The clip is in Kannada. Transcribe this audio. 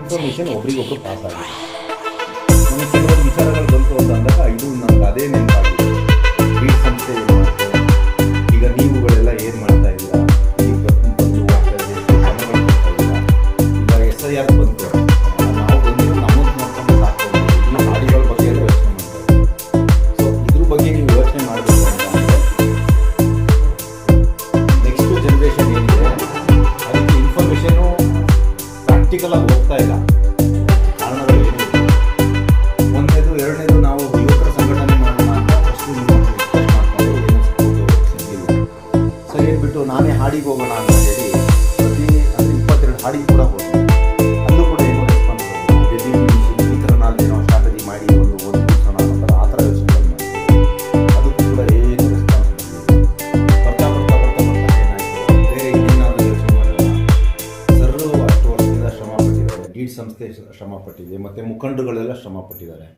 ಇನ್ಫಾರ್ಮೇಷನ್ ಒಬ್ರಿಗೊಬ್ರು ಪಾಸ್ ಆಗಿದೆ. ನಮಗೆ ಕೆಲವೊಂದು ವಿಚಾರಗಳು ಬಂತು ಅಂತ ಅಂದಾಗ ಇದು ನಮ್ಗೆ ಅದೇ ನೆನಪಾಗಿದೆ. ಲೀಡ್ ಸಂಸ್ಥೆ ಏನು ಮಾಡುತ್ತೆ, ಈಗ ನೀವುಗಳೆಲ್ಲ ಏನು ಮಾಡ್ತಾ ಇದ್ದೀರಾ, ನೀವು ಬಂದು ಹೋಗ್ತಾ ಇದ್ದೀರಿ, ಜನಗಳು ಕೊಡ್ತಾ ಇದ್ದೀರಾ. ಈಗ SIR ಬಂತು, ನಾವು ಬಂದಿರೋ ನಮ್ಮನ್ನು ನೋಡ್ಕೊಂಡು ಸಾಕ್ಬೋದು. ಇನ್ನು ಹಾಡಿಗಳ ಬಗ್ಗೆ ಎಲ್ಲ ಯೋಚನೆ ಮಾಡ್ತಾರೆ. ಸೊ ಇದ್ರ ಬಗ್ಗೆ ನೀವು ಯೋಚನೆ ಮಾಡಬೇಕು ಅಂತ ಅಂದರೆ ನೆಕ್ಸ್ಟ್ ಜನ್ರೇಷನ್ ಏನಿದೆ ಅದಕ್ಕೆ ಇನ್ಫಾರ್ಮೇಷನು ಪ್ರಾಕ್ಟಿಕಲಾಗಿ ಹೋಗ್ತಾ ಇಲ್ಲ. ಕಾರಣಗಳು ಏನು? ಒಂದನೇದು, ಎರಡನೇದು, ನಾವು ಯುವಕರ ಸಂಘಟನೆ ಮಾಡೋಣ ಅಂತ ಫಸ್ಟು ನಿಮ್ಮ ರಿಕ್ವೆಸ್ಟ್ ಮಾಡಿಕೊಂಡು ಏನೋ ಸಿಕ್ಕಿಲ್ಲ. ಸರಿ ಹೇಳ್ಬಿಟ್ಟು ನಾನೇ ಹಾಡಿಗೆ ಹೋಗೋಣ ಅಂತ ಹೇಳಿ ಪ್ರತಿ 22 ಹಾಡಿಗೆ ಕೂಡ ಹೋಗ್ತೀನಿ. ಅಲ್ಲೂ ಕೂಡ ಏನೋ ರೆಸ್ಪಾನ್ಸ್ ಈ ಥರ ನಾನೇನೋ ಸ್ಟ್ರಾಟಜಿ ಮಾಡಿ ಒಂದು ಮುಗಿಸೋಣ ಅನ್ನೋ ಆ ಥರ ಯೋಚನೆಗಳು ಮಾಡ್ತೀವಿ. ಅದಕ್ಕೂ ಕೂಡ ಏನು ರೆಸ್ಪಾನ್ಸ್ ಬರ್ತಾ ಏನಾಯಿತು, ಬೇರೆ ಇನ್ನೇನಾದರೂ ಯೋಚನೆ ಮಾಡೋಣ. ಸರ್ರು ಅಷ್ಟು ವರ್ಷದಿಂದ ಶ್ರಮ ಪಟ್ಟಿದ್ದಾರೆ, ಲೀಡ್ ಸಂಸ್ಥೆ ಶ್ರಮ ಪಟ್ಟಿದೆ, ಮತ್ತು ಮುಖಂಡರುಗಳೆಲ್ಲ ಶ್ರಮ ಪಟ್ಟಿದ್ದಾರೆ.